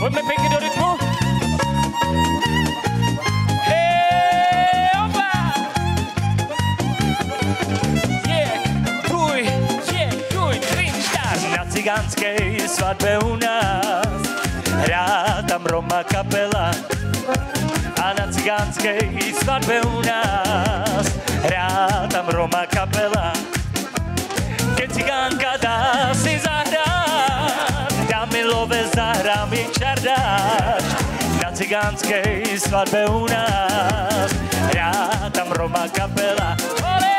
Pojďme pěkně do rytmu. Hej, opa! Tvůj Krinštát na cigánské svatbě u nás. Hrá tam Roma kapela a na cigánské svatbě u nás. Hrá tam Roma kapela. Keď cigánka dá si zahrát, dá milové zahrá mi čardáš. Na cigánské svatbě u nás hrá tam Roma kapela. Olé!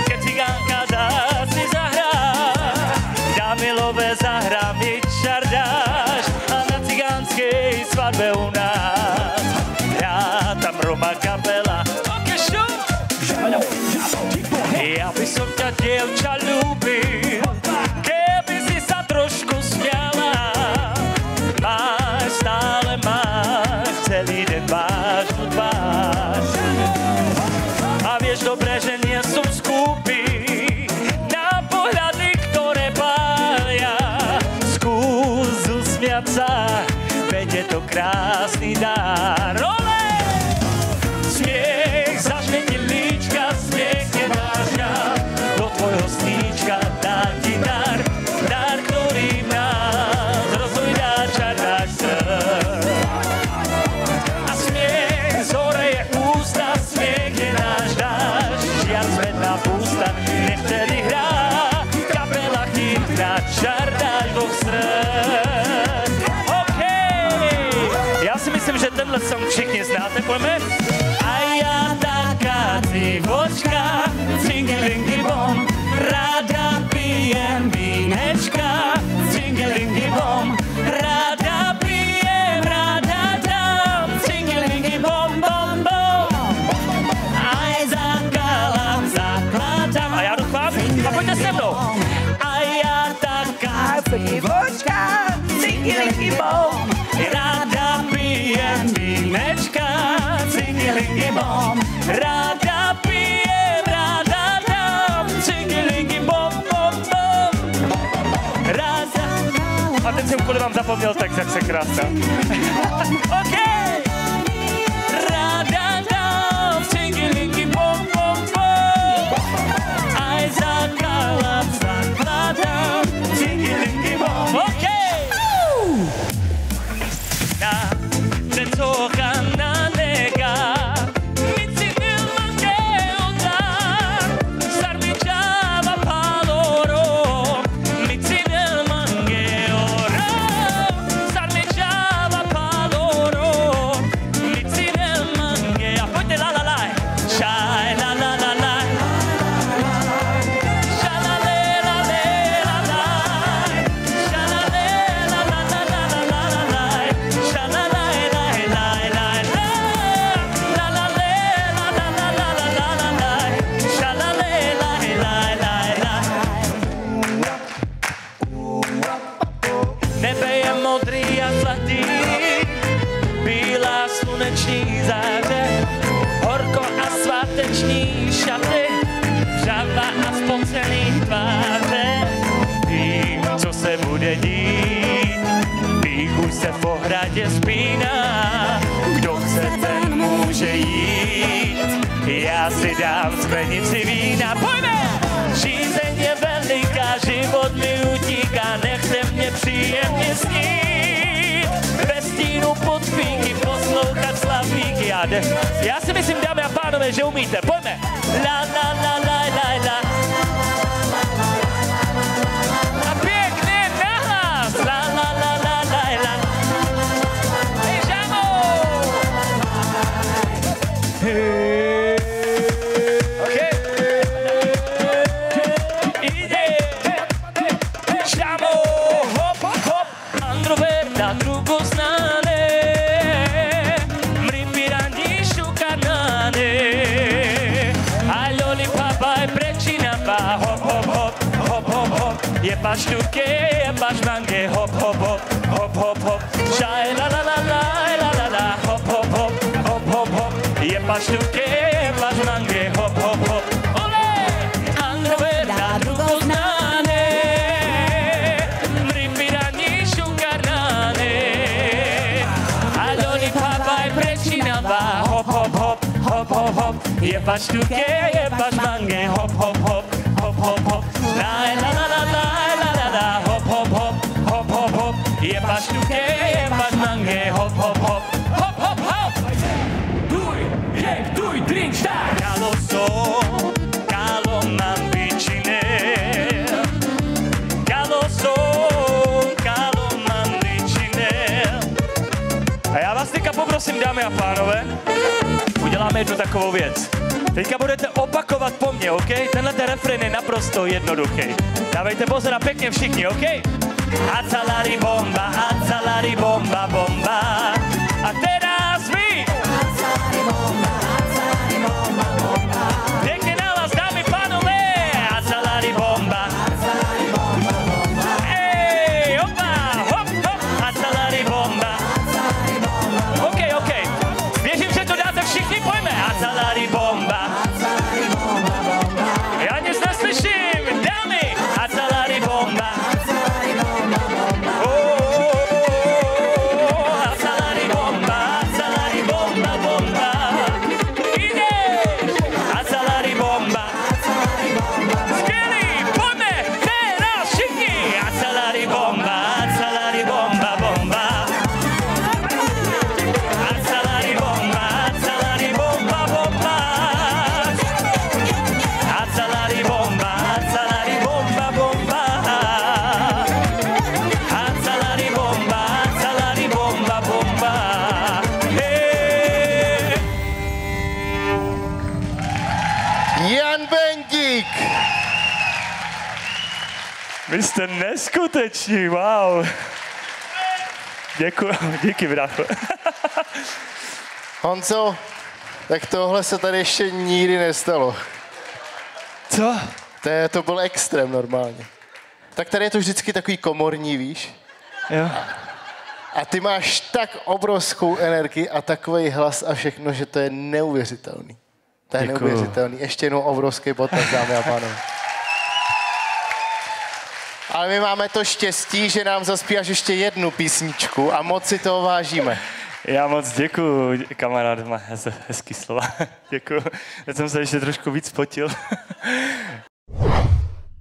Keď cigánka dá si zahrát, dá milové zahrá mi čardáš. A na cigánské svatbě u nás hrá tam Roma kapela. Ja by som ťa, dievča, ľúbil, keby si sa trošku smiala. Stále máš, celý deň vážnu tvár. A vieš dobre, že nie som skúpy na pohľady, ktoré pália. Skús usmiať sa, veď je to krásny dar. Ole! Smiech zažne ti líčka, smiech je vážňa. Do tvojho sníčka dá ti dar, dar, ktorý nás rozhojdá čardáš srdc. A smiech zoreje ústa, smiech je náš dáš. Žiaľ svetná pústa, nech vtedy hrá, kapela chytrá, čardáš dvoch srdc. OK! Já si myslím, že tenhle song všichni znáte, pojďme. A já taká divočka, cingilingy bom, ráda pijem vínečka, cingilingy bom, ráda pijem, ráda dám, cingilingy bom, bom, bom. Aj zakladám. A já doufám, a pojďte se mnou. A já taká divočka, cingilingy bom, ráda pijem vínečka, cingilingy bom, ráda pijem, ráda dám, cingilingy bom, bom, bom, ráda. A teď jsem kvůli vám zapomněl text, jak se krásná. OK! Ráda dám, cingilingy bom, bom, bom, aj zakladám, cingilingy bom, OK! Na cecocha na nega, mici ilmange odar, sarmičava paloro, mici ilmange ora, sarmičava paloro, mici ilmange. A pojďte la la la, šaj la la la la, šalale la le la la, šalale la la la la la la la, šalale la la la la, la la le la la la la la la la la, šalale la la la la. Nebe je modrý a zlatý, bílá sluneční záře, horko a sváteční šaty, žava a spocený tváře. Vím, co se bude dít, píchuj se v ohradě spíná, kdo chce, ten může jít, já si dám sklenici vína. Pojďme! Žízeň je veliká, život mi utíká, nechte mě příjemně snít, bez stínu pod píky poslouchat slavíky. Já si myslím, dámy a pánové, že umíte. Pojďme! La la la la la la. A pěkně nahlas! La la la la la la. Hej, žámo! Hej. Okay. Ide! Žámo! Hop, hop! Andrové na drugo znáne, mripirani šukanane, a lollipapa je prečinapa, hop, hop, hop, hop, hop, hop, je pač tuke, je pač mange, hop, hop, hop, hop, hop, hop, šaj la la la la la la la, hop, hop, hop, hop, hop, hop, je pač tuke, je pač mange, hop, hop, hop, ole, Andrové na drugo znáne, mripirani šukanane. Jebaš tuke, jebaš mange, hop, hop, hop, hop, hop, hop. La la la la la la la la, hop, hop, hop, hop, hop, hop. Jebaš tuke, jebaš mange, hop, hop, hop, hop, hop, hop. Duj, drink, start. Kalo som, kalo mám vyčine. Kalo som, kalo mám vyčine. A já vás teďka poprosím, dámy a pánové, uděláme jednu takovou věc. Teďka budete opakovat po mně, OK? Tenhle refrén je naprosto jednoduchý. Dávejte pozor a pěkně všichni, OK? Acalari bomba, bomba. A teraz vy! Acalari bomba, bomba. Pěkně nahlas, dámy, pánové! Acalari bomba, bomba. Ej, opa, hop, hop, acalari bomba. OK. Věřím, že to dáte všichni, pojďme. Acalari bomba. Já nic neslyším, dámy. Acalari bomba. Vy jste neskuteční, wow. Děkuji, díky, brácho. Honzo, tak tohle se tady ještě nikdy nestalo. Co? To byl extrém normálně. Tak tady je to vždycky takový komorní, víš? Jo. A ty máš tak obrovskou energii a takový hlas a všechno, že to je neuvěřitelný. To je Děkuju. neuvěřitelný. Ještě jednou obrovský potlesk, dámy a pánové. Ale my máme to štěstí, že nám zaspíváš ještě jednu písničku a moc si toho vážíme. Já moc děkuju, kamarád, má hezký slova. Děkuju. Já jsem se ještě trošku víc potil.